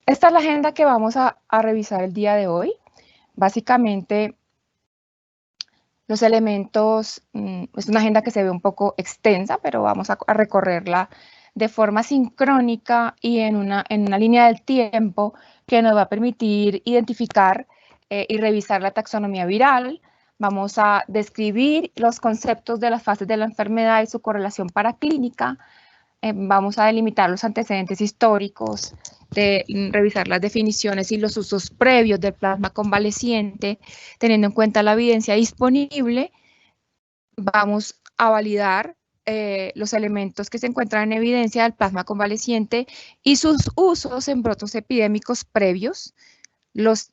Esta es la agenda que vamos a revisar el día de hoy. Básicamente, los elementos, es una agenda que se ve un poco extensa, pero vamos a recorrerla de forma sincrónica y en una línea del tiempo que nos va a permitir identificar y revisar la taxonomía viral. Vamos a describir los conceptos de las fases de la enfermedad y su correlación paraclínica. Vamos a delimitar los antecedentes históricos, de revisar las definiciones y los usos previos del plasma convaleciente, teniendo en cuenta la evidencia disponible. Vamos a validar los elementos que se encuentran en evidencia del plasma convaleciente y sus usos en brotes epidémicos previos, las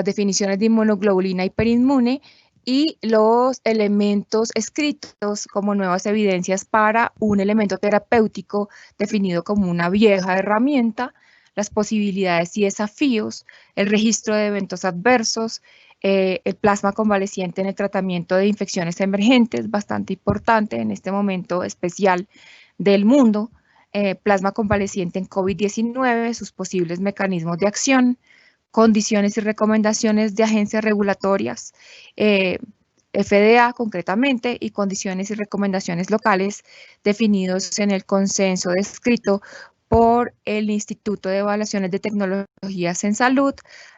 definiciones de inmunoglobulina hiperinmune y los elementos escritos como nuevas evidencias para un elemento terapéutico definido como una vieja herramienta, las posibilidades y desafíos, el registro de eventos adversos, el plasma convaleciente en el tratamiento de infecciones emergentes, bastante importante en este momento especial del mundo, plasma convaleciente en COVID-19, sus posibles mecanismos de acción, condiciones y recomendaciones de agencias regulatorias, FDA concretamente, y condiciones y recomendaciones locales definidos en el consenso descrito por el Instituto de Evaluaciones de Tecnologías en Salud,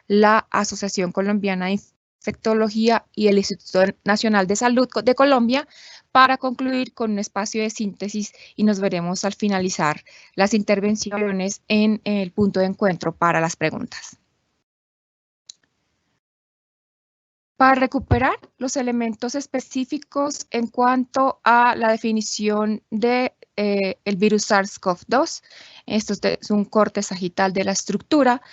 la Asociación Colombiana de Infectología y el Instituto Nacional de Salud de Colombia, para concluir con un espacio de síntesis y nos veremos al finalizar las intervenciones en el punto de encuentro para las preguntas. Para recuperar los elementos específicos en cuanto a la definición de el virus SARS-CoV-2, esto es un corte sagital de la estructura,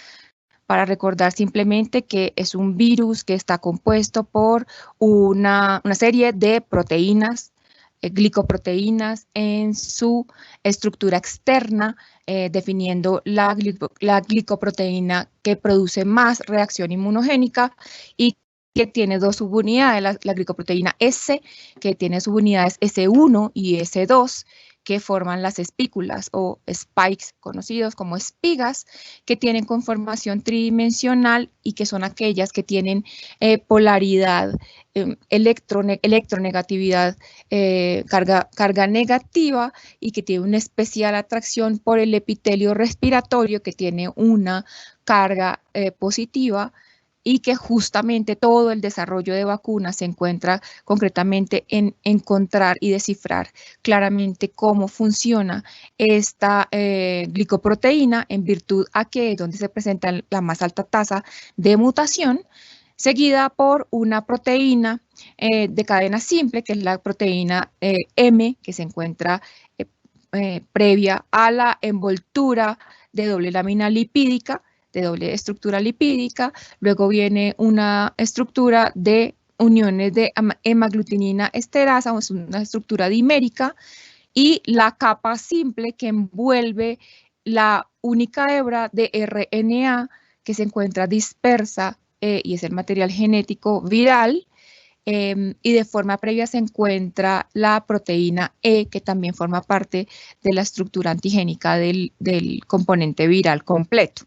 para recordar simplemente que es un virus que está compuesto por una serie de proteínas, glicoproteínas en su estructura externa, definiendo la glicoproteína que produce más reacción inmunogénica y que tiene dos subunidades, la glicoproteína S, que tiene subunidades S1 y S2, que forman las espículas o spikes, conocidos como espigas, que tienen conformación tridimensional y que son aquellas que tienen polaridad, electronegatividad, carga negativa, y que tiene una especial atracción por el epitelio respiratorio, que tiene una carga positiva, y que justamente todo el desarrollo de vacunas se encuentra concretamente en encontrar y descifrar claramente cómo funciona esta glicoproteína, en virtud a que es donde se presenta la más alta tasa de mutación, seguida por una proteína de cadena simple, que es la proteína M, que se encuentra previa a la envoltura de doble lámina lipídica, de doble estructura lipídica. Luego viene una estructura de uniones de hemaglutinina esterasa, es una estructura dimérica, y la capa simple que envuelve la única hebra de RNA que se encuentra dispersa y es el material genético viral. Y de forma previa se encuentra la proteína E, que también forma parte de la estructura antigénica del componente viral completo.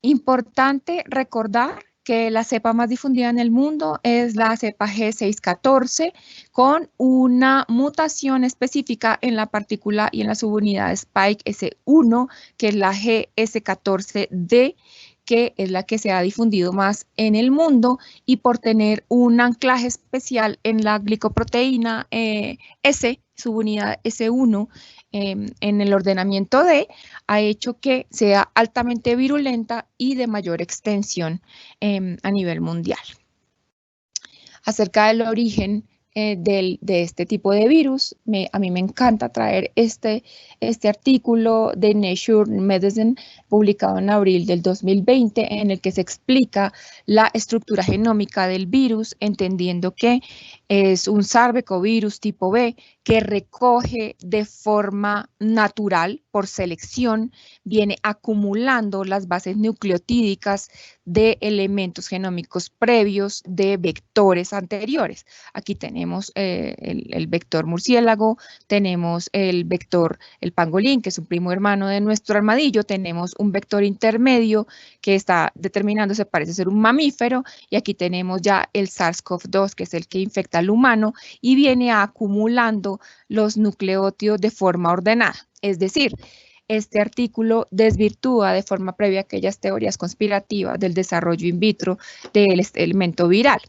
Importante recordar que la cepa más difundida en el mundo es la cepa G614, con una mutación específica en la partícula y en la subunidad Spike S1, que es la GS14D, que es la que se ha difundido más en el mundo, y por tener un anclaje especial en la glicoproteína S, subunidad S1, en el ordenamiento D, ha hecho que sea altamente virulenta y de mayor extensión a nivel mundial. Acerca del origen de este tipo de virus, a mí me encanta traer este artículo de Nature Medicine, publicado en abril del 2020, en el que se explica la estructura genómica del virus, entendiendo que es un sarbecovirus tipo B, que recoge de forma natural, por selección, viene acumulando las bases nucleotídicas de elementos genómicos previos de vectores anteriores. Aquí tenemos el vector murciélago, tenemos el vector, el pangolín, que es un primo hermano de nuestro armadillo, tenemos un vector intermedio que está determinando si parece ser un mamífero, y aquí tenemos ya el SARS-CoV-2, que es el que infecta al humano, y viene acumulando los nucleótidos de forma ordenada. Es decir, este artículo desvirtúa de forma previa aquellas teorías conspirativas del desarrollo in vitro del elemento viral.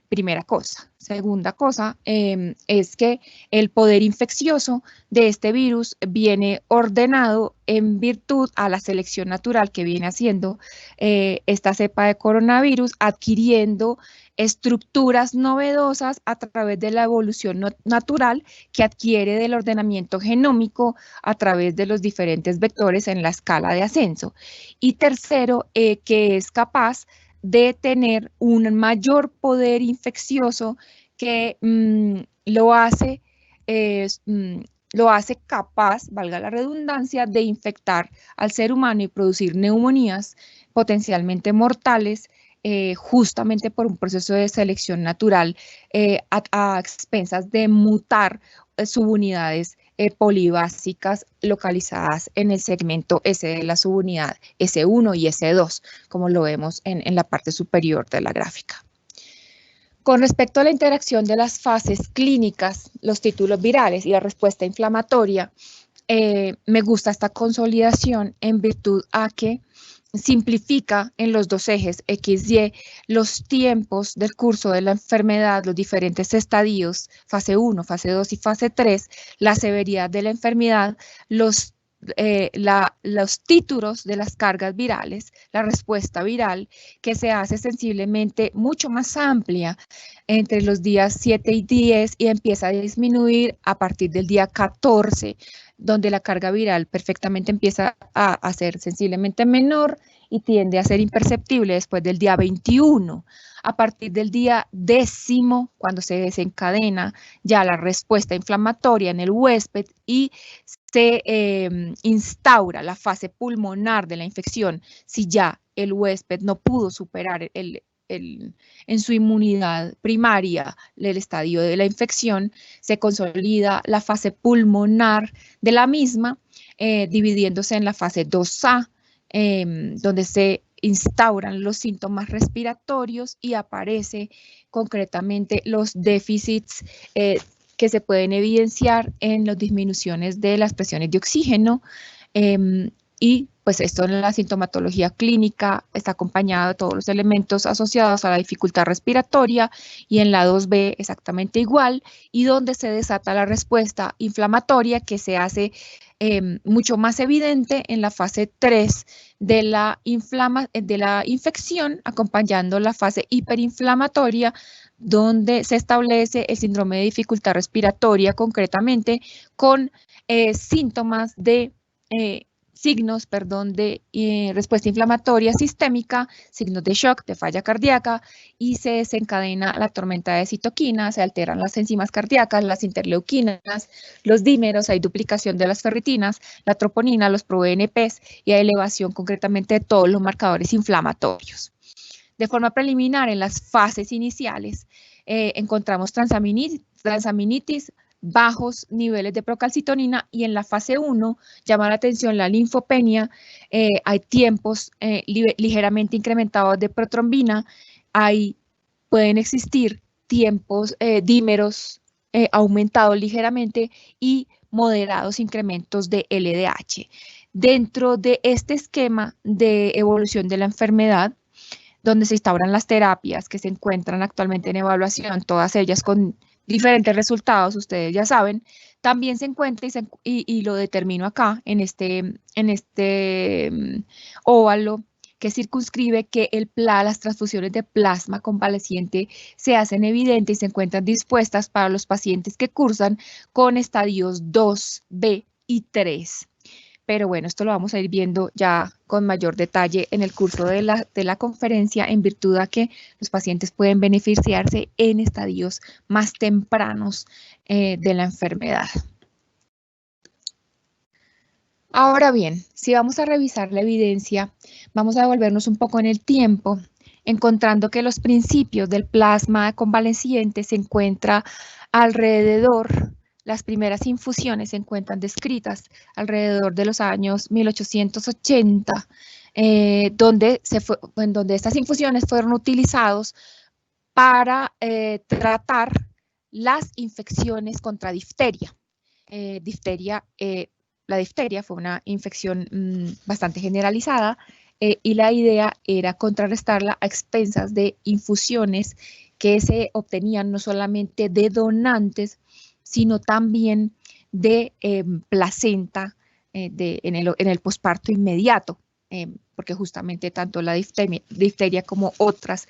Primera cosa. Segunda cosa es que el poder infeccioso de este virus viene ordenado en virtud a la selección natural que viene haciendo esta cepa de coronavirus, adquiriendo estructuras novedosas a través de la evolución natural que adquiere del ordenamiento genómico a través de los diferentes vectores en la escala de ascenso. Y tercero, que es capaz de tener un mayor poder infeccioso que lo hace capaz, valga la redundancia, de infectar al ser humano y producir neumonías potencialmente mortales, justamente por un proceso de selección natural a expensas de mutar subunidades polibásicas localizadas en el segmento S de la subunidad S1 y S2, como lo vemos en la parte superior de la gráfica. Con respecto a la interacción de las fases clínicas, los títulos virales y la respuesta inflamatoria, me gusta esta consolidación en virtud a que simplifica en los dos ejes XY los tiempos del curso de la enfermedad, los diferentes estadios, fase 1, fase 2 y fase 3, la severidad de la enfermedad, los títulos de las cargas virales, la respuesta viral, que se hace sensiblemente mucho más amplia entre los días 7 y 10 y empieza a disminuir a partir del día 14, donde la carga viral perfectamente empieza a ser sensiblemente menor y tiende a ser imperceptible después del día 21. A partir del día 10, cuando se desencadena ya la respuesta inflamatoria en el huésped y se instaura la fase pulmonar de la infección, si ya el huésped no pudo superar en su inmunidad primaria el estadio de la infección, se consolida la fase pulmonar de la misma, dividiéndose en la fase 2A, donde se instauran los síntomas respiratorios y aparece concretamente los déficits que se pueden evidenciar en las disminuciones de las presiones de oxígeno y pues esto en la sintomatología clínica está acompañado de todos los elementos asociados a la dificultad respiratoria y en la 2B exactamente igual y donde se desata la respuesta inflamatoria que se hace mucho más evidente en la fase 3 de la infección, acompañando la fase hiperinflamatoria, donde se establece el síndrome de dificultad respiratoria, concretamente con síntomas de signos de respuesta inflamatoria sistémica, signos de shock, de falla cardíaca, y se desencadena la tormenta de citoquinas, se alteran las enzimas cardíacas, las interleuquinas, los dímeros, hay duplicación de las ferritinas, la troponina, los pro-BNPs y hay elevación concretamente de todos los marcadores inflamatorios. De forma preliminar, en las fases iniciales, encontramos transaminitis, bajos niveles de procalcitonina y en la fase 1 llama la atención la linfopenia, hay tiempos ligeramente incrementados de protrombina, pueden existir tiempos dímeros aumentados ligeramente y moderados incrementos de LDH. Dentro de este esquema de evolución de la enfermedad, donde se instauran las terapias que se encuentran actualmente en evaluación, todas ellas con diferentes resultados, ustedes ya saben, también se encuentra y lo determino acá en este óvalo que circunscribe que las transfusiones de plasma convaleciente se hacen evidentes y se encuentran dispuestas para los pacientes que cursan con estadios 2, B y 3. pero bueno, esto lo vamos a ir viendo ya con mayor detalle en el curso de la conferencia, en virtud a que los pacientes pueden beneficiarse en estadios más tempranos de la enfermedad. Ahora bien, si vamos a revisar la evidencia, vamos a devolvernos un poco en el tiempo, encontrando que los principios del plasma convaleciente se encuentra alrededor, las primeras infusiones se encuentran descritas alrededor de los años 1880, donde estas infusiones fueron utilizadas para tratar las infecciones contra difteria. La difteria fue una infección bastante generalizada y la idea era contrarrestarla a expensas de infusiones que se obtenían no solamente de donantes, sino también de placenta en el posparto inmediato, porque justamente tanto la difteria como otras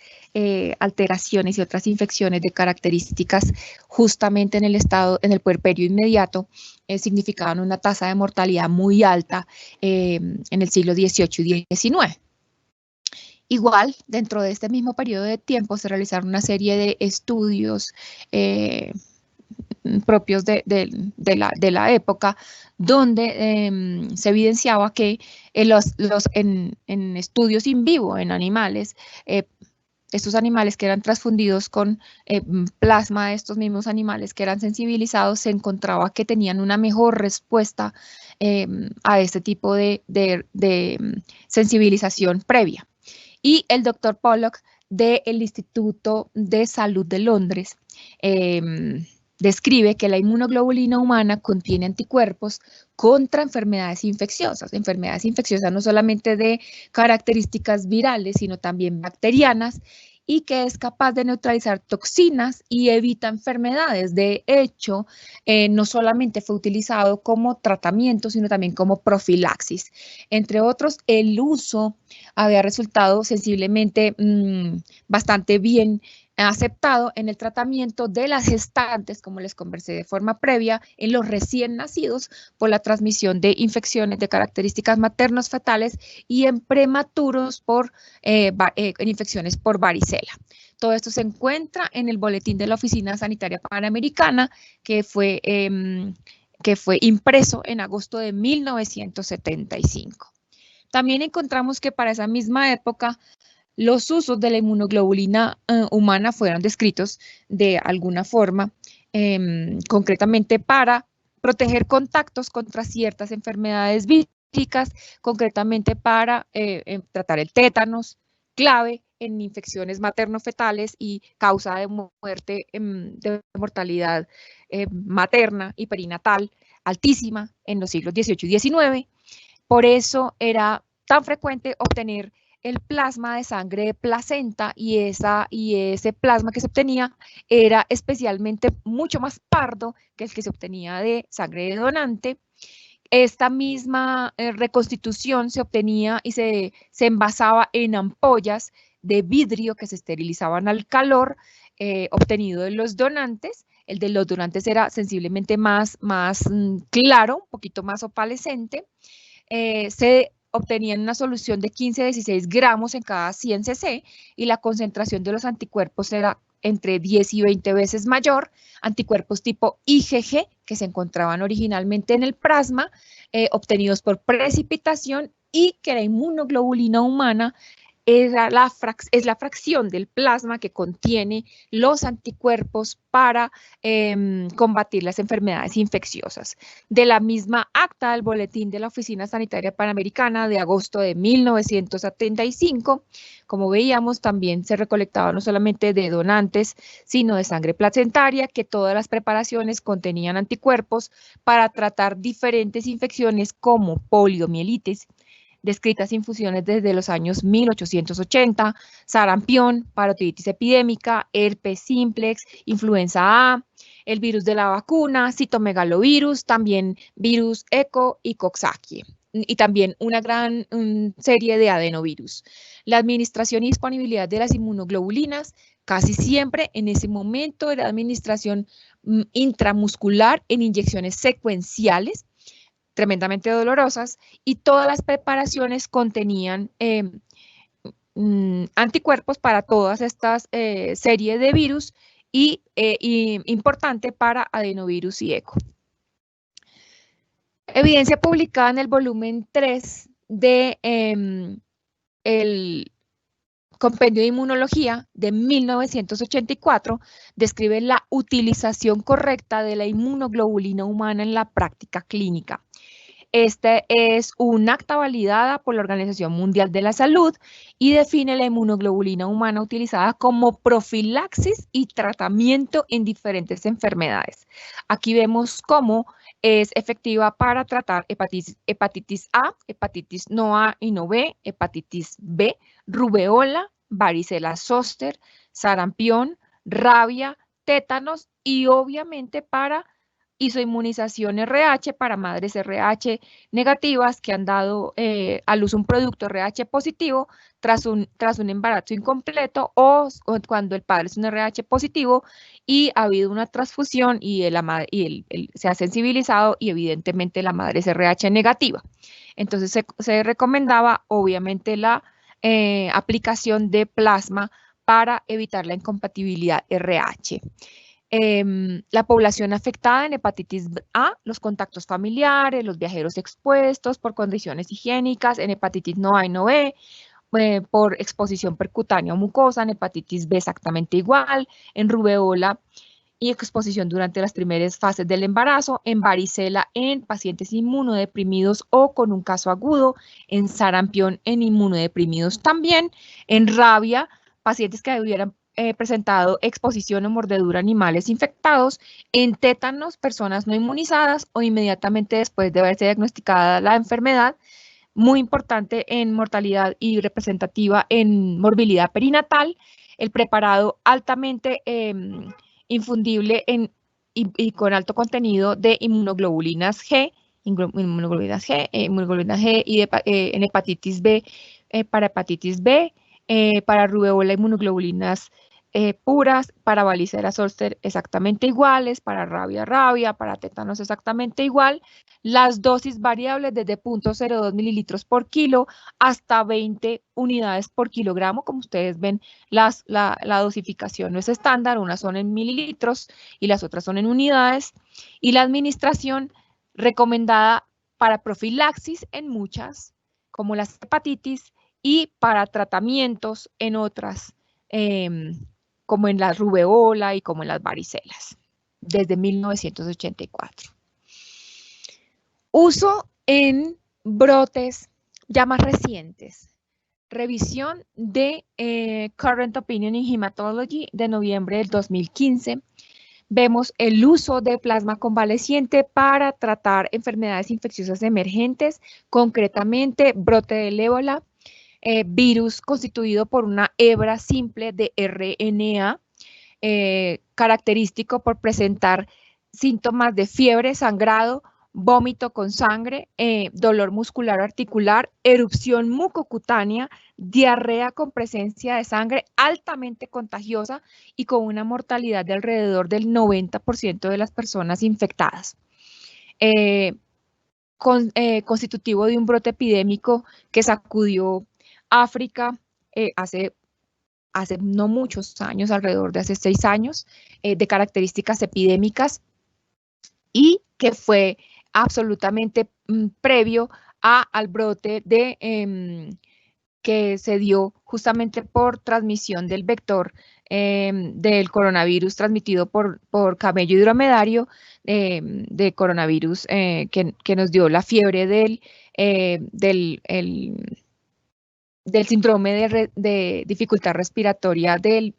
alteraciones y otras infecciones de características justamente en el puerperio inmediato significaban una tasa de mortalidad muy alta en el siglo XVIII y XIX. Igual, dentro de este mismo periodo de tiempo se realizaron una serie de estudios propios de la época, donde se evidenciaba que en estudios in vivo en animales, estos animales que eran transfundidos con plasma de estos mismos animales que eran sensibilizados, se encontraba que tenían una mejor respuesta a este tipo de sensibilización previa. Y el doctor Pollock del Instituto de Salud de Londres describe que la inmunoglobulina humana contiene anticuerpos contra enfermedades infecciosas no solamente de características virales, sino también bacterianas, y que es capaz de neutralizar toxinas y evita enfermedades. De hecho, no solamente fue utilizado como tratamiento, sino también como profilaxis. Entre otros, el uso había resultado sensiblemente bastante bien aceptado en el tratamiento de las gestantes, como les conversé de forma previa, en los recién nacidos por la transmisión de infecciones de características maternos fetales y en prematuros en infecciones por varicela. Todo esto se encuentra en el boletín de la Oficina Sanitaria Panamericana, que fue impreso en agosto de 1975. También encontramos que para esa misma época los usos de la inmunoglobulina humana fueron descritos de alguna forma, concretamente para proteger contactos contra ciertas enfermedades víricas, concretamente para tratar el tétanos, clave en infecciones materno-fetales y causa de muerte, de mortalidad materna y perinatal altísima en los siglos XVIII y XIX. Por eso era tan frecuente obtener el plasma de sangre de placenta y ese plasma que se obtenía era especialmente mucho más pardo que el que se obtenía de sangre de donante. Esta misma reconstitución se obtenía y se envasaba en ampollas de vidrio que se esterilizaban al calor obtenido de los donantes. El de los donantes era sensiblemente más claro, un poquito más opalescente. Se obtenía una solución de 15 a 16 gramos en cada 100 cc y la concentración de los anticuerpos era entre 10 y 20 veces mayor, anticuerpos tipo IgG que se encontraban originalmente en el plasma, obtenidos por precipitación, y que la inmunoglobulina humana es la fracción del plasma que contiene los anticuerpos para combatir las enfermedades infecciosas. De la misma acta del boletín de la Oficina Sanitaria Panamericana de agosto de 1975, como veíamos, también se recolectaba no solamente de donantes, sino de sangre placentaria, que todas las preparaciones contenían anticuerpos para tratar diferentes infecciones como poliomielitis, descritas infusiones desde los años 1880, sarampión, parotiditis epidémica, herpes simplex, influenza A, el virus de la vacuna, citomegalovirus, también virus ECO y Coxsackie, y también una gran serie de adenovirus. La administración y disponibilidad de las inmunoglobulinas casi siempre en ese momento era administración intramuscular en inyecciones secuenciales, tremendamente dolorosas, y todas las preparaciones contenían anticuerpos para todas estas series de virus y importante para adenovirus y ECO. Evidencia publicada en el volumen 3 de el Compendio de Inmunología de 1984 describe la utilización correcta de la inmunoglobulina humana en la práctica clínica. Este es un acta validada por la Organización Mundial de la Salud y define la inmunoglobulina humana utilizada como profilaxis y tratamiento en diferentes enfermedades. Aquí vemos cómo es efectiva para tratar hepatitis A, hepatitis no A y no B, hepatitis B, rubeola, varicela zoster, sarampión, rabia, tétanos y obviamente para isoinmunización RH para madres RH negativas que han dado a luz un producto RH positivo tras un embarazo incompleto o cuando el padre es un RH positivo y ha habido una transfusión y se ha sensibilizado y evidentemente la madre es RH negativa. Entonces se recomendaba obviamente la aplicación de plasma para evitar la incompatibilidad RH. La población afectada en hepatitis A, los contactos familiares, los viajeros expuestos por condiciones higiénicas, en hepatitis no A y no B, por exposición percutánea o mucosa, en hepatitis B exactamente igual, en rubeola y exposición durante las primeras fases del embarazo, en varicela en pacientes inmunodeprimidos o con un caso agudo, en sarampión en inmunodeprimidos también, en rabia, pacientes que hubieran presentado exposición o mordedura a animales infectados, en tétanos, personas no inmunizadas o inmediatamente después de haberse diagnosticada la enfermedad, muy importante en mortalidad y representativa en morbilidad perinatal, el preparado altamente infundible y con alto contenido de inmunoglobulinas G, inmunoglobulinas G y en hepatitis B, para hepatitis B, para rubeola inmunoglobulinas puras, para varicela zoster exactamente iguales, para rabia, para tétanos exactamente igual, las dosis variables desde 0.02 mililitros por kilo hasta 20 unidades por kilogramo. Como ustedes ven, la dosificación no es estándar, unas son en mililitros y las otras son en unidades, y la administración recomendada para profilaxis en muchas, como las hepatitis, y para tratamientos en otras, como en la rubeola y como en las varicelas, desde 1984. Uso en brotes ya más recientes. Revisión de Current Opinion in Hematology de noviembre del 2015. Vemos el uso de plasma convaleciente para tratar enfermedades infecciosas emergentes, concretamente brote del ébola, virus constituido por una hebra simple de RNA, característico por presentar síntomas de fiebre, sangrado, vómito con sangre, dolor muscular articular, erupción mucocutánea, diarrea con presencia de sangre altamente contagiosa y con una mortalidad de alrededor del 90% de las personas infectadas. Constitutivo de un brote epidémico que sacudió África hace no muchos años, alrededor de hace 6 años, de características epidémicas y que fue absolutamente previo al brote que se dio justamente por transmisión del vector del coronavirus transmitido por camello y dromedario, de coronavirus que nos dio la fiebre del síndrome de dificultad respiratoria del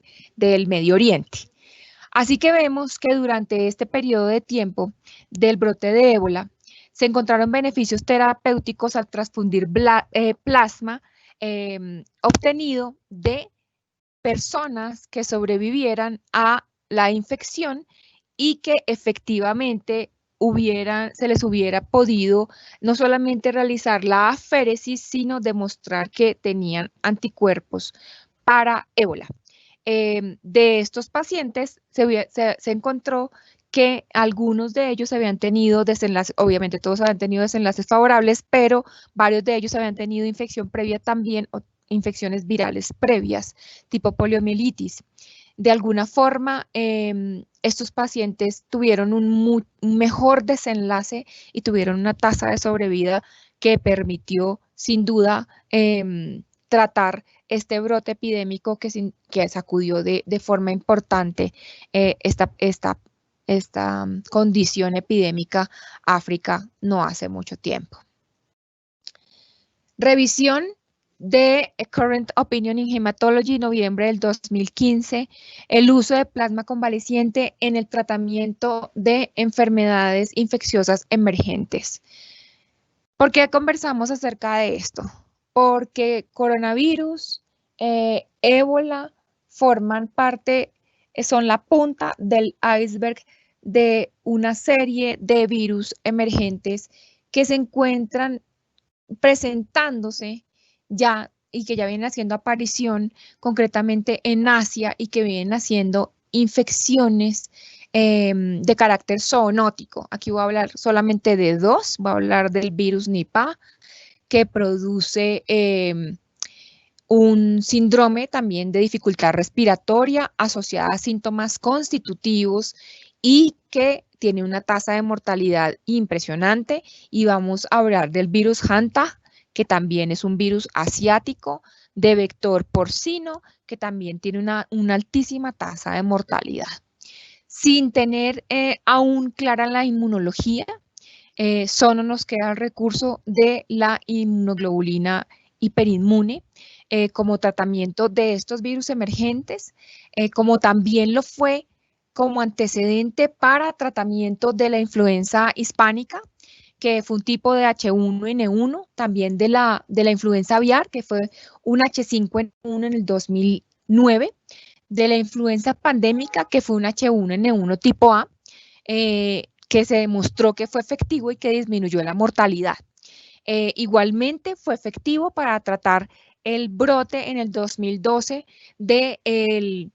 Medio Oriente. Así que vemos que durante este periodo de tiempo del brote de ébola se encontraron beneficios terapéuticos al transfundir plasma obtenido de personas que sobrevivieran a la infección y que efectivamente se les hubiera podido no solamente realizar la aféresis, sino demostrar que tenían anticuerpos para ébola. De estos pacientes se encontró que algunos de ellos habían tenido desenlaces, obviamente todos habían tenido desenlaces favorables, pero varios de ellos habían tenido infección previa también, o infecciones virales previas, tipo poliomielitis. De alguna forma, estos pacientes tuvieron un mejor desenlace y tuvieron una tasa de sobrevida que permitió, sin duda, tratar este brote epidémico que sacudió de forma importante esta condición epidémica África no hace mucho tiempo. Revisión de Current Opinion in Hematology, noviembre del 2015, el uso de plasma convaleciente en el tratamiento de enfermedades infecciosas emergentes. ¿Por qué conversamos acerca de esto? Porque coronavirus, ébola, forman parte, son la punta del iceberg de una serie de virus emergentes que se encuentran presentándose ya y que ya vienen haciendo aparición concretamente en Asia y que vienen haciendo infecciones de carácter zoonótico. Aquí voy a hablar solamente de dos, voy a hablar del virus Nipah, que produce un síndrome también de dificultad respiratoria asociada a síntomas constitutivos y que tiene una tasa de mortalidad impresionante. Y vamos a hablar del virus Hanta, que también es un virus asiático de vector porcino, que también tiene una altísima tasa de mortalidad. Sin tener aún clara la inmunología, solo nos queda el recurso de la inmunoglobulina hiperinmune como tratamiento de estos virus emergentes, como también lo fue como antecedente para tratamiento de la influenza hispánica, que fue un tipo de H1N1, también de la influenza aviar, que fue un H5N1 en el 2009, de la influenza pandémica, que fue un H1N1 tipo A, que se demostró que fue efectivo y que disminuyó la mortalidad. Igualmente fue efectivo para tratar el brote en el 2012 del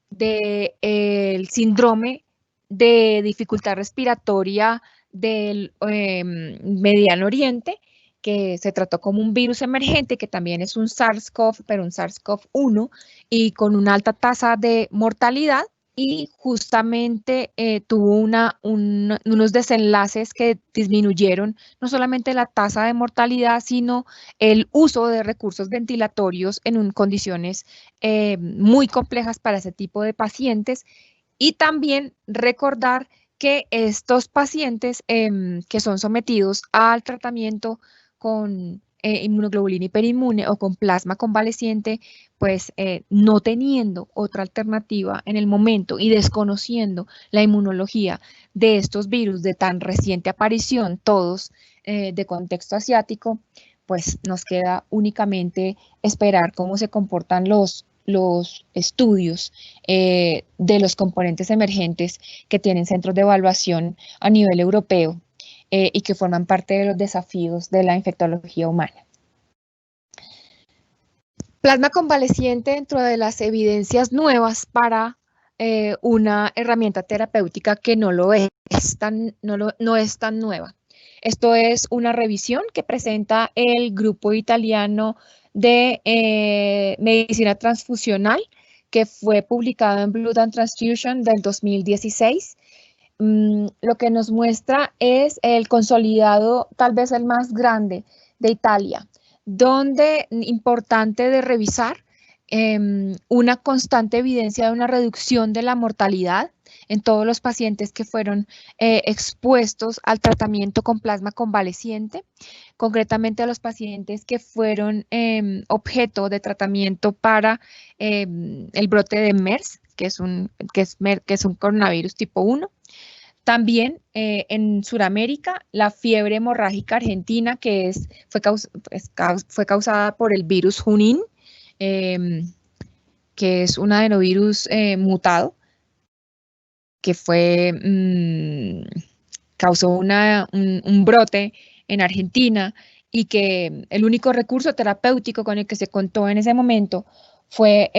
síndrome de dificultad respiratoria del Mediano Oriente, que se trató como un virus emergente, que también es un SARS-CoV, pero un SARS-CoV-1, y con una alta tasa de mortalidad, y justamente tuvo unos desenlaces que disminuyeron no solamente la tasa de mortalidad, sino el uso de recursos ventilatorios en condiciones muy complejas para ese tipo de pacientes. Y también recordar que estos pacientes que son sometidos al tratamiento con inmunoglobulina hiperinmune o con plasma convaleciente, pues no teniendo otra alternativa en el momento y desconociendo la inmunología de estos virus de tan reciente aparición, todos de contexto asiático, pues nos queda únicamente esperar cómo se comportan los estudios de los componentes emergentes que tienen centros de evaluación a nivel europeo y que forman parte de los desafíos de la infectología humana. Plasma convaleciente dentro de las evidencias nuevas para una herramienta terapéutica que no es tan nueva. Esto es una revisión que presenta el grupo italiano de medicina transfusional, que fue publicado en Blood and Transfusion del 2016. Lo que nos muestra es el consolidado, tal vez el más grande de Italia, donde importante de revisar una constante evidencia de una reducción de la mortalidad en todos los pacientes que fueron expuestos al tratamiento con plasma convaleciente, concretamente a los pacientes que fueron objeto de tratamiento para el brote de MERS, que es un coronavirus tipo 1. También en Sudamérica, la fiebre hemorrágica argentina, que fue causada por el virus Junín, que es un adenovirus mutado, que causó un brote en Argentina y que el único recurso terapéutico con el que se contó en ese momento fue,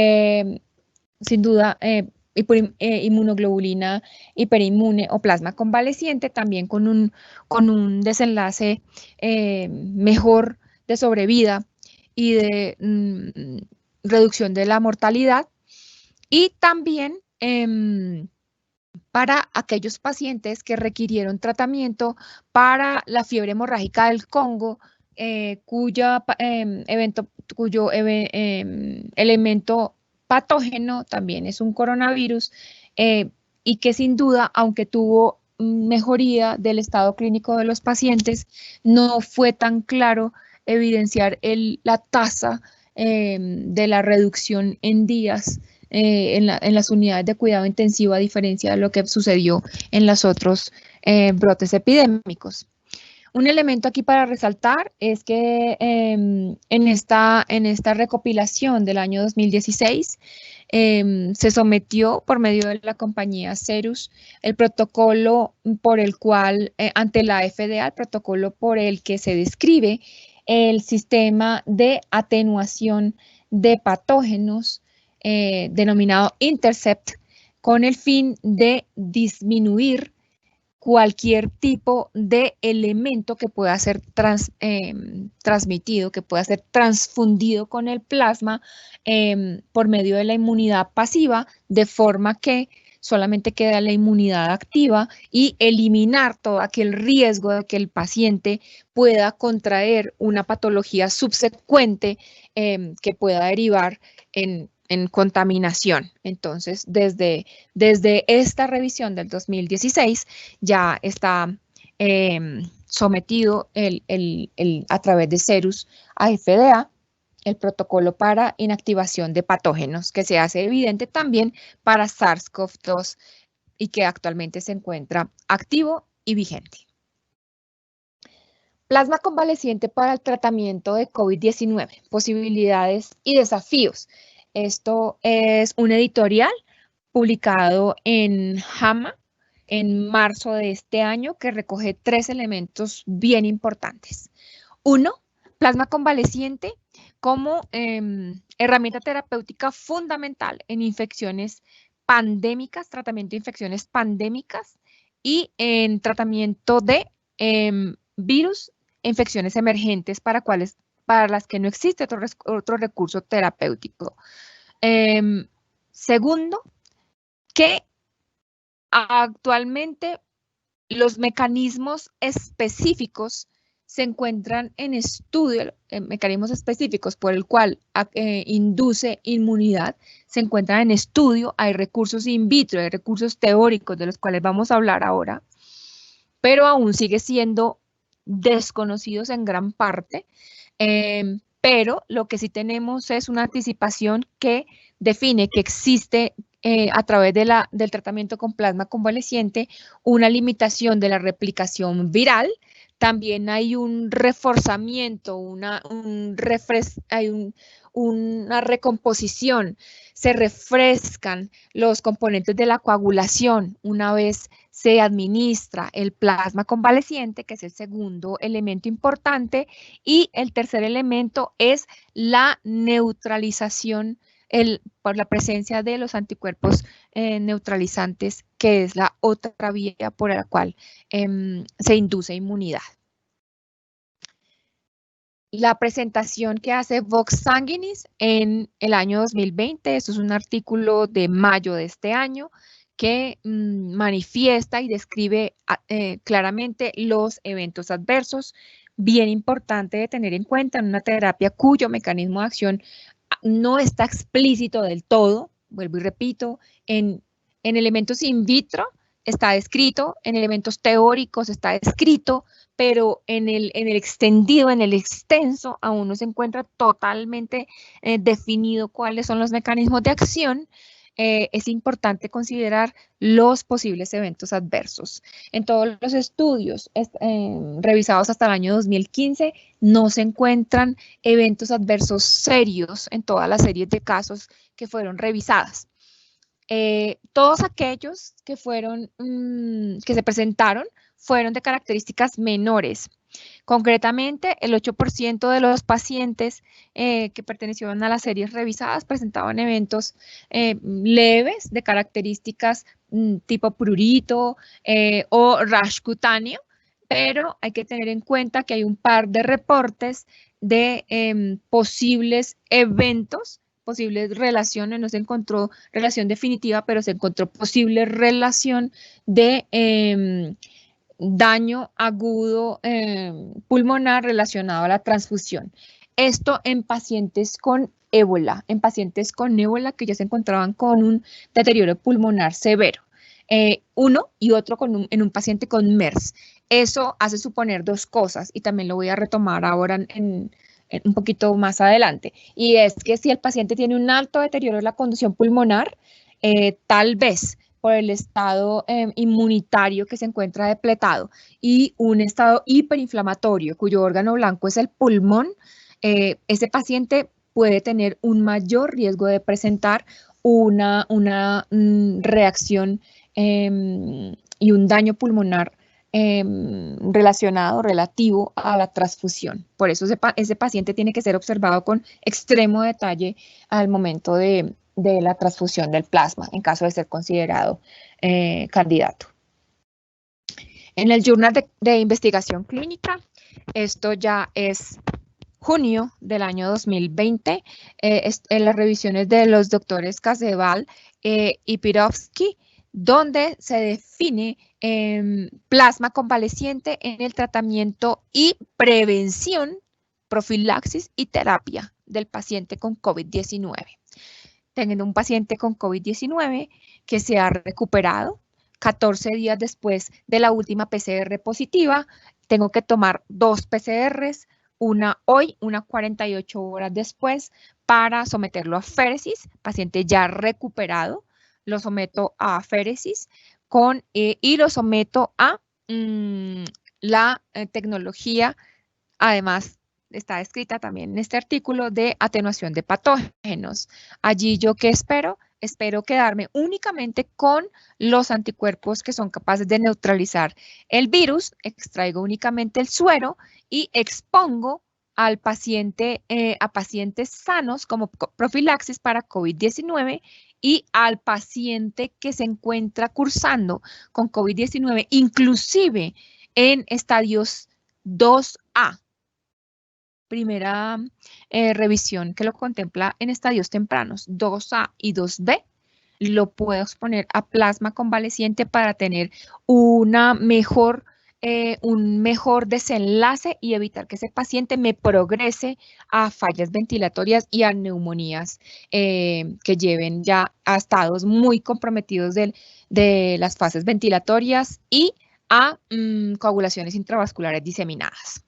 sin duda, inmunoglobulina hiperinmune o plasma convaleciente, también con un desenlace mejor de sobrevida y de reducción de la mortalidad. Y también para aquellos pacientes que requirieron tratamiento para la fiebre hemorrágica del Congo, cuyo elemento patógeno también es un coronavirus, y que sin duda, aunque tuvo mejoría del estado clínico de los pacientes, no fue tan claro evidenciar la tasa de la reducción en días en las unidades de cuidado intensivo, a diferencia de lo que sucedió en los otros brotes epidémicos. Un elemento aquí para resaltar es que en esta recopilación del año 2016 se sometió por medio de la compañía Cerus el protocolo por el cual, ante la FDA, el protocolo por el que se describe el sistema de atenuación de patógenos denominado Intercept, con el fin de disminuir cualquier tipo de elemento que pueda ser transmitido, que pueda ser transfundido con el plasma por medio de la inmunidad pasiva, de forma que solamente queda la inmunidad activa y eliminar todo aquel riesgo de que el paciente pueda contraer una patología subsecuente que pueda derivar en contaminación. Entonces, desde esta revisión del 2016 ya está sometido a través de Cerus a FDA el protocolo para inactivación de patógenos, que se hace evidente también para SARS-CoV-2 y que actualmente se encuentra activo y vigente. Plasma convaleciente para el tratamiento de COVID-19, posibilidades y desafíos. Esto es un editorial publicado en JAMA en marzo de este año que recoge 3 elementos bien importantes. 1, plasma convaleciente como herramienta terapéutica fundamental en infecciones pandémicas, tratamiento de infecciones pandémicas y en tratamiento de virus e infecciones emergentes para las que no existe otro recurso terapéutico. Segundo, que actualmente los mecanismos específicos se encuentran en estudio, mecanismos específicos por el cual induce inmunidad, se encuentran en estudio, hay recursos in vitro, hay recursos teóricos de los cuales vamos a hablar ahora, pero aún sigue siendo desconocidos en gran parte, pero lo que sí tenemos es una anticipación que define que existe a través del tratamiento con plasma convaleciente una limitación de la replicación viral. También hay un reforzamiento, una recomposición, se refrescan los componentes de la coagulación una vez se administra el plasma convaleciente, que es el segundo elemento importante, y el tercer elemento es la neutralización por la presencia de los anticuerpos neutralizantes, que es la otra vía por la cual se induce inmunidad. La presentación que hace Vox Sanguinis en el año 2020, esto es un artículo de mayo de este año, que manifiesta y describe claramente los eventos adversos, bien importante de tener en cuenta en una terapia cuyo mecanismo de acción no está explícito del todo, vuelvo y repito, en elementos in vitro está descrito, en elementos teóricos está descrito, pero en el extendido, en el extenso, aún no se encuentra totalmente definido cuáles son los mecanismos de acción. Es importante considerar los posibles eventos adversos. En todos los estudios revisados hasta el año 2015, no se encuentran eventos adversos serios en todas las series de casos que fueron revisadas. Todos aquellos que se presentaron fueron de características menores. Concretamente, el 8% de los pacientes que pertenecieron a las series revisadas presentaban eventos leves de características tipo prurito o rash cutáneo, pero hay que tener en cuenta que hay un par de reportes de posibles eventos, posibles relaciones, no se encontró relación definitiva, pero se encontró posible relación de daño agudo pulmonar relacionado a la transfusión. Esto en pacientes con ébola, que ya se encontraban con un deterioro pulmonar severo. Uno y otro en un paciente con MERS. Eso hace suponer dos cosas y también lo voy a retomar ahora en un poquito más adelante. Y es que si el paciente tiene un alto deterioro de la conducción pulmonar, tal vez por el estado inmunitario que se encuentra depletado y un estado hiperinflamatorio cuyo órgano blanco es el pulmón, ese paciente puede tener un mayor riesgo de presentar una reacción y un daño pulmonar relativo a la transfusión. Por eso ese paciente tiene que ser observado con extremo detalle al momento de la transfusión del plasma, en caso de ser considerado candidato. En el Journal de Investigación Clínica, esto ya es junio del año 2020, en las revisiones de los doctores Caseval y Pirovsky, donde se define plasma convaleciente en el tratamiento y prevención, profilaxis y terapia del paciente con COVID-19. Teniendo un paciente con COVID-19 que se ha recuperado 14 días después de la última PCR positiva, tengo que tomar 2 PCRs, una hoy, una 48 horas después, para someterlo a féresis. Paciente ya recuperado, lo someto a féresis y lo someto a la tecnología, además está descrita también en este artículo, de atenuación de patógenos. Allí yo ¿qué espero? Espero quedarme únicamente con los anticuerpos que son capaces de neutralizar el virus, extraigo únicamente el suero y expongo al paciente, a pacientes sanos como profilaxis para COVID-19 y al paciente que se encuentra cursando con COVID-19, inclusive en estadios 2A. Primera revisión que lo contempla en estadios tempranos, 2A y 2B, lo puedo exponer a plasma convaleciente para tener un mejor desenlace y evitar que ese paciente me progrese a fallas ventilatorias y a neumonías que lleven ya a estados muy comprometidos de las fases ventilatorias y a coagulaciones intravasculares diseminadas.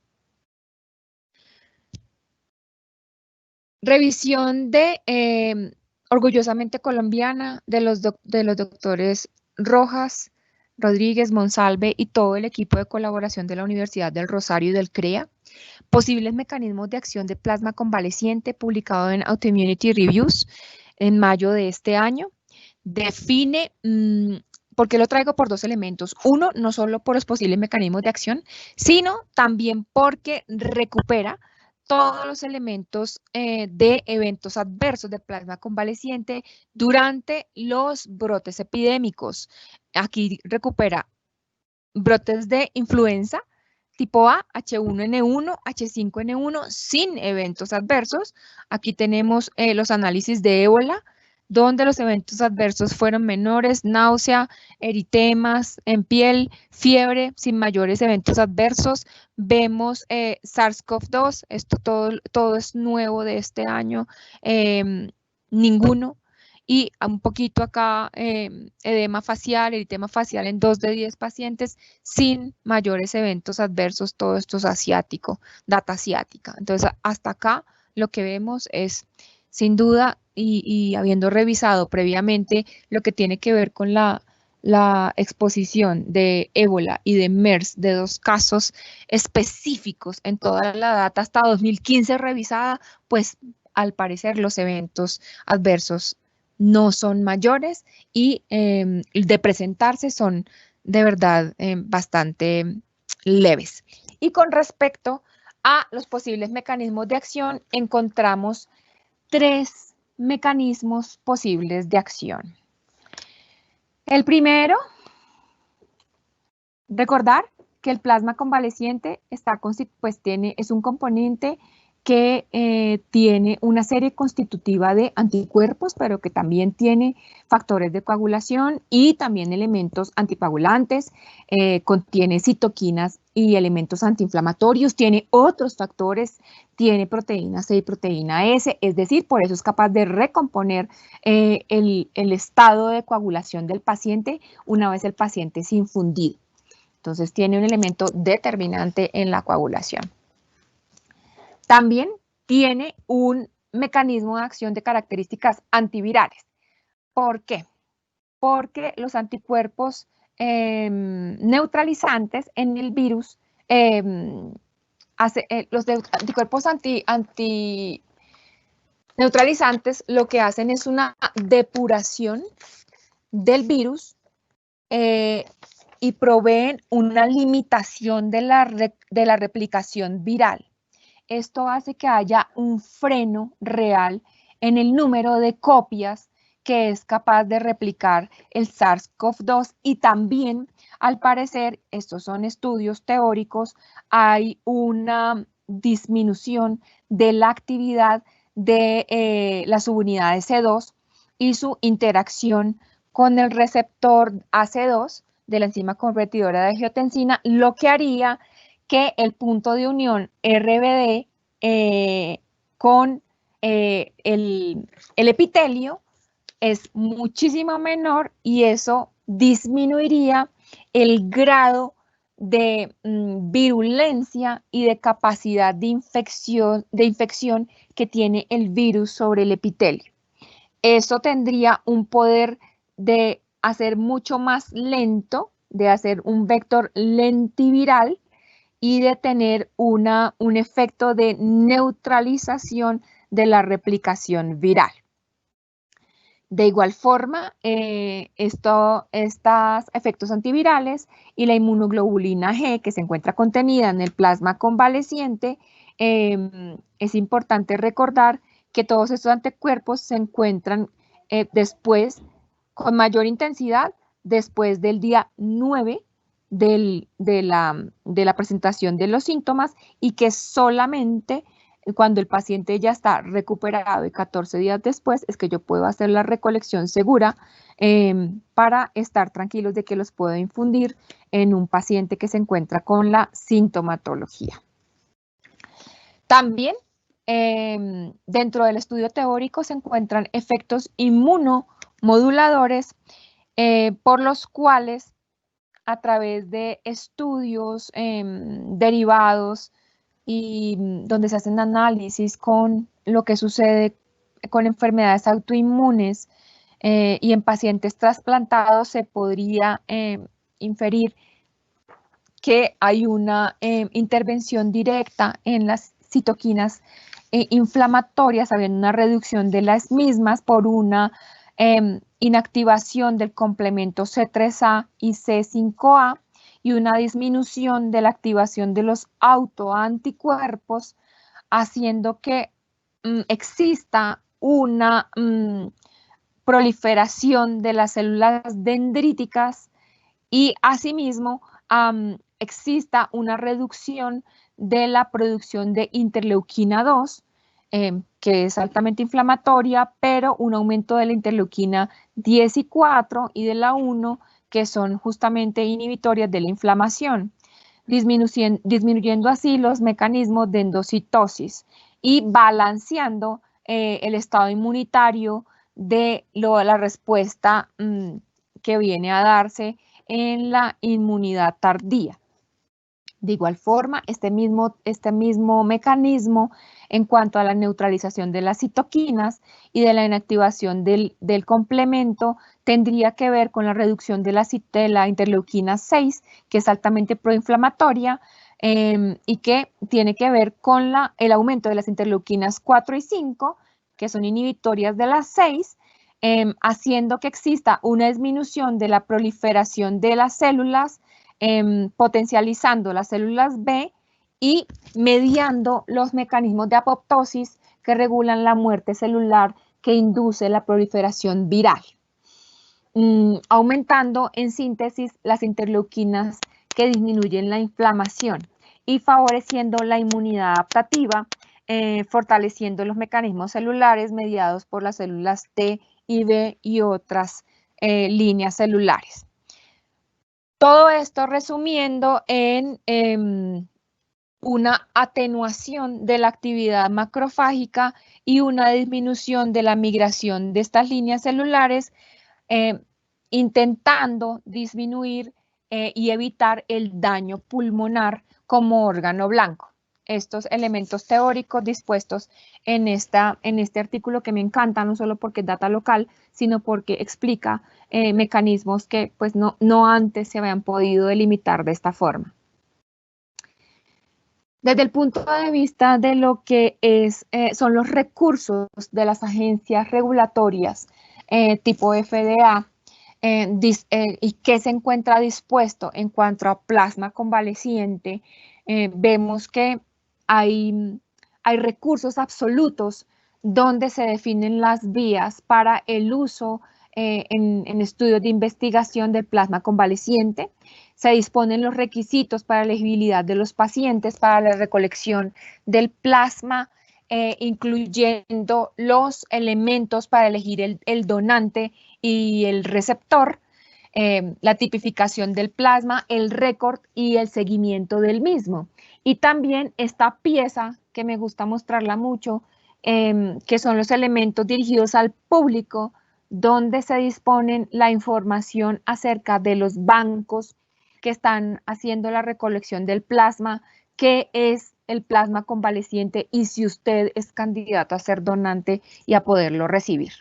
Revisión de orgullosamente colombiana de los doctores Rojas, Rodríguez, Monsalve y todo el equipo de colaboración de la Universidad del Rosario y del CREA. Posibles mecanismos de acción de plasma convaleciente, publicado en Autoimmunity Reviews en mayo de este año. Define, ¿por qué lo traigo? Por dos elementos. Uno, no solo por los posibles mecanismos de acción, sino también porque recupera todos los elementos de eventos adversos de plasma convaleciente durante los brotes epidémicos. Aquí recupera brotes de influenza tipo A, H1N1, H5N1 sin eventos adversos. Aquí tenemos los análisis de ébola, donde los eventos adversos fueron menores, náusea, eritemas en piel, fiebre, sin mayores eventos adversos. Vemos SARS-CoV-2, esto todo es nuevo de este año, ninguno. Y un poquito acá, edema facial, eritema facial en 2 de 10 pacientes sin mayores eventos adversos, todo esto es asiático, data asiática. Entonces, hasta acá lo que vemos es, sin duda, y habiendo revisado previamente lo que tiene que ver con la exposición de ébola y de MERS, de 2 casos específicos en toda la data hasta 2015 revisada, pues al parecer los eventos adversos no son mayores y de presentarse son de verdad bastante leves. Y con respecto a los posibles mecanismos de acción, encontramos 3 mecanismos posibles de acción. El primero, recordar que el plasma convaleciente es un componente que tiene una serie constitutiva de anticuerpos, pero que también tiene factores de coagulación y también elementos anticoagulantes, contiene citoquinas y elementos antiinflamatorios, tiene otros factores, tiene proteína C y proteína S, es decir, por eso es capaz de recomponer el estado de coagulación del paciente una vez el paciente es infundido. Entonces tiene un elemento determinante en la coagulación. También tiene un mecanismo de acción de características antivirales. ¿Por qué? Porque los anticuerpos neutralizantes en el virus, los anticuerpos neutralizantes lo que hacen es una depuración del virus y proveen una limitación de la replicación viral. Esto hace que haya un freno real en el número de copias que es capaz de replicar el SARS-CoV-2 y también, al parecer, estos son estudios teóricos, hay una disminución de la actividad de las subunidades C2 y su interacción con el receptor AC2 de la enzima convertidora de angiotensina, lo que haría que el punto de unión RBD con el epitelio es muchísimo menor y eso disminuiría el grado de virulencia y de capacidad de infección que tiene el virus sobre el epitelio. Eso tendría un poder de hacer mucho más lento, de hacer un vector lentiviral y de tener un efecto de neutralización de la replicación viral. De igual forma, estos efectos antivirales y la inmunoglobulina G que se encuentra contenida en el plasma convaleciente, es importante recordar que todos estos anticuerpos se encuentran después, con mayor intensidad, después del día 9 de la presentación de los síntomas y que solamente cuando el paciente ya está recuperado y 14 días después es que yo puedo hacer la recolección segura para estar tranquilos de que los puedo infundir en un paciente que se encuentra con la sintomatología. También dentro del estudio teórico se encuentran efectos inmunomoduladores por los cuales a través de estudios derivados y donde se hacen análisis con lo que sucede con enfermedades autoinmunes y en pacientes trasplantados se podría inferir que hay una intervención directa en las citoquinas inflamatorias, habiendo una reducción de las mismas por una inactivación del complemento C3A y C5A y una disminución de la activación de los autoanticuerpos, haciendo que exista una proliferación de las células dendríticas y asimismo exista una reducción de la producción de interleuquina 2, que es altamente inflamatoria, pero un aumento de la interleuquina 10 y 4 y de la 1, que son justamente inhibitorias de la inflamación, disminuyendo así los mecanismos de endocitosis y balanceando el estado inmunitario de la respuesta que viene a darse en la inmunidad tardía. De igual forma, este mismo mecanismo en cuanto a la neutralización de las citoquinas y de la inactivación del complemento tendría que ver con la reducción de la interleuquina 6, que es altamente proinflamatoria y que tiene que ver con el aumento de las interleuquinas 4 y 5, que son inhibitorias de las 6, haciendo que exista una disminución de la proliferación de las células, potencializando las células B y mediando los mecanismos de apoptosis que regulan la muerte celular que induce la proliferación viral, aumentando en síntesis las interleuquinas que disminuyen la inflamación y favoreciendo la inmunidad adaptativa, fortaleciendo los mecanismos celulares mediados por las células T y B y otras líneas celulares. Todo esto resumiendo en una atenuación de la actividad macrofágica y una disminución de la migración de estas líneas celulares, intentando disminuir y evitar el daño pulmonar como órgano blanco. Estos elementos teóricos dispuestos en este artículo que me encanta, no solo porque es data local, sino porque explica mecanismos que pues no antes se habían podido delimitar de esta forma. Desde el punto de vista de lo que son los recursos de las agencias regulatorias tipo FDA, y qué se encuentra dispuesto en cuanto a plasma convaleciente, vemos que hay recursos absolutos donde se definen las vías para el uso en estudios de investigación del plasma convaleciente. Se disponen los requisitos para la elegibilidad de los pacientes para la recolección del plasma, incluyendo los elementos para elegir el donante y el receptor, la tipificación del plasma, el récord y el seguimiento del mismo. Y también esta pieza que me gusta mostrarla mucho, que son los elementos dirigidos al público, donde se disponen la información acerca de los bancos que están haciendo la recolección del plasma, qué es el plasma convaleciente y si usted es candidato a ser donante y a poderlo recibir.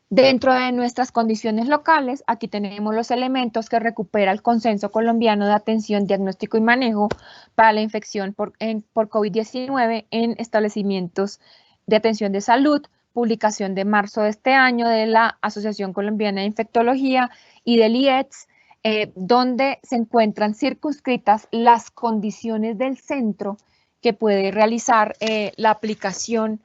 Dentro de nuestras condiciones locales, aquí tenemos los elementos que recupera el Consenso Colombiano de Atención, Diagnóstico y Manejo para la infección por COVID-19 en establecimientos de atención de salud, publicación de marzo de este año de la Asociación Colombiana de Infectología y del IETS, donde se encuentran circunscritas las condiciones del centro que puede realizar la aplicación,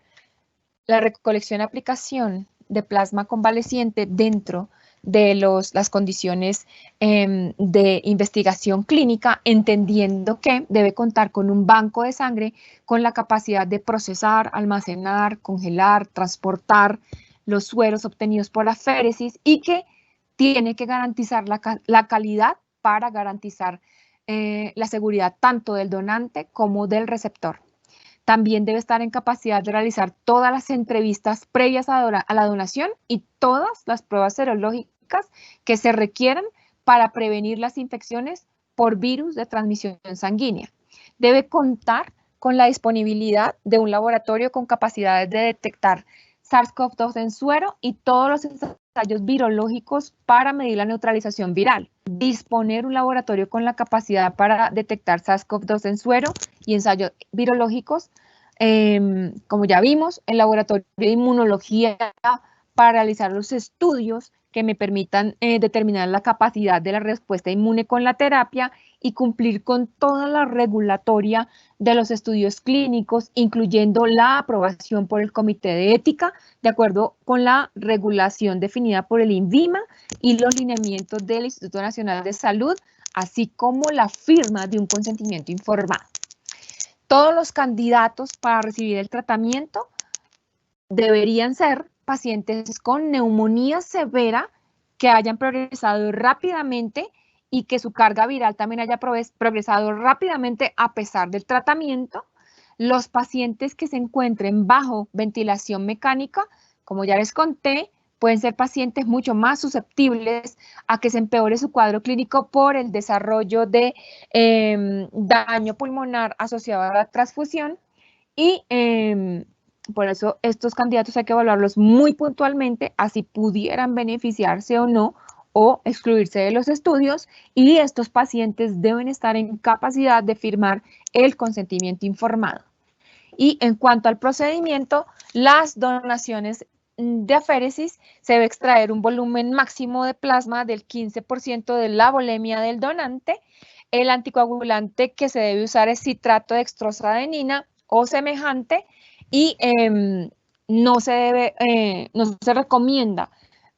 la recolección y aplicación de plasma convaleciente dentro de las condiciones de investigación clínica, entendiendo que debe contar con un banco de sangre con la capacidad de procesar, almacenar, congelar, transportar los sueros obtenidos por aféresis y que tiene que garantizar la calidad para garantizar la seguridad tanto del donante como del receptor. También debe estar en capacidad de realizar todas las entrevistas previas a la donación y todas las pruebas serológicas que se requieran para prevenir las infecciones por virus de transmisión sanguínea. Debe contar con la disponibilidad de un laboratorio con capacidades de detectar SARS-CoV-2 en suero y todos los ensayos virológicos para medir la neutralización viral. Disponer un laboratorio con la capacidad para detectar SARS-CoV-2 en suero y ensayos virológicos, como ya vimos, el laboratorio de inmunología para realizar los estudios que me permitan determinar la capacidad de la respuesta inmune con la terapia y cumplir con toda la regulatoria de los estudios clínicos, incluyendo la aprobación por el Comité de Ética, de acuerdo con la regulación definida por el INVIMA y los lineamientos del Instituto Nacional de Salud, así como la firma de un consentimiento informado. Todos los candidatos para recibir el tratamiento deberían ser pacientes con neumonía severa que hayan progresado rápidamente y que su carga viral también haya progresado rápidamente a pesar del tratamiento. Los pacientes que se encuentren bajo ventilación mecánica, como ya les conté, pueden ser pacientes mucho más susceptibles a que se empeore su cuadro clínico por el desarrollo de daño pulmonar asociado a la transfusión y por eso estos candidatos hay que evaluarlos muy puntualmente, así pudieran beneficiarse o no o excluirse de los estudios, y estos pacientes deben estar en capacidad de firmar el consentimiento informado. Y en cuanto al procedimiento, las donaciones de aféresis se debe extraer un volumen máximo de plasma del 15% de la volemia del donante, El anticoagulante que se debe usar es citrato de dextroadenina o semejante y no se recomienda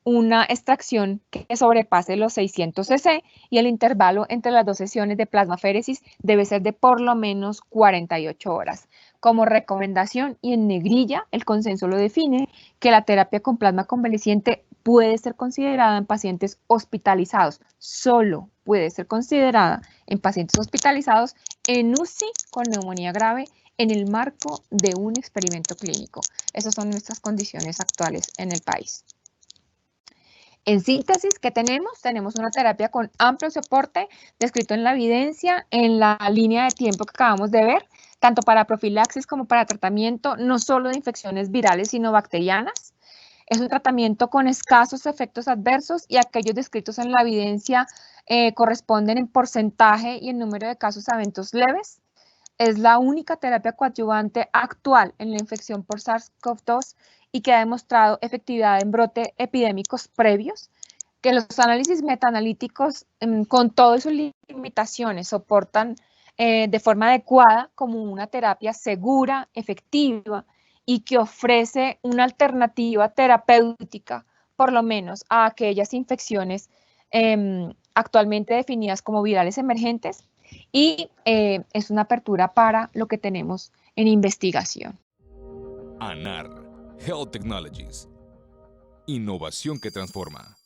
una extracción que sobrepase los 600 cc y el intervalo entre las 2 sesiones de plasmaféresis debe ser de por lo menos 48 horas. Como recomendación y en negrilla, el consenso lo define que la terapia con plasma convaleciente puede ser considerada en pacientes hospitalizados, solo puede ser considerada en pacientes hospitalizados en UCI con neumonía grave en el marco de un experimento clínico. Esas son nuestras condiciones actuales en el país. En síntesis, ¿qué tenemos? Tenemos una terapia con amplio soporte descrito en la evidencia, en la línea de tiempo que acabamos de ver, tanto para profilaxis como para tratamiento, no solo de infecciones virales, sino bacterianas. Es un tratamiento con escasos efectos adversos y aquellos descritos en la evidencia corresponden en porcentaje y en número de casos a eventos leves. Es la única terapia coadyuvante actual en la infección por SARS-CoV-2 y que ha demostrado efectividad en brotes epidémicos previos, que los análisis metaanalíticos, con todas sus limitaciones, soportan de forma adecuada como una terapia segura, efectiva y que ofrece una alternativa terapéutica, por lo menos a aquellas infecciones actualmente definidas como virales emergentes, y es una apertura para lo que tenemos en investigación. ANAR Health Technologies. Innovación que transforma.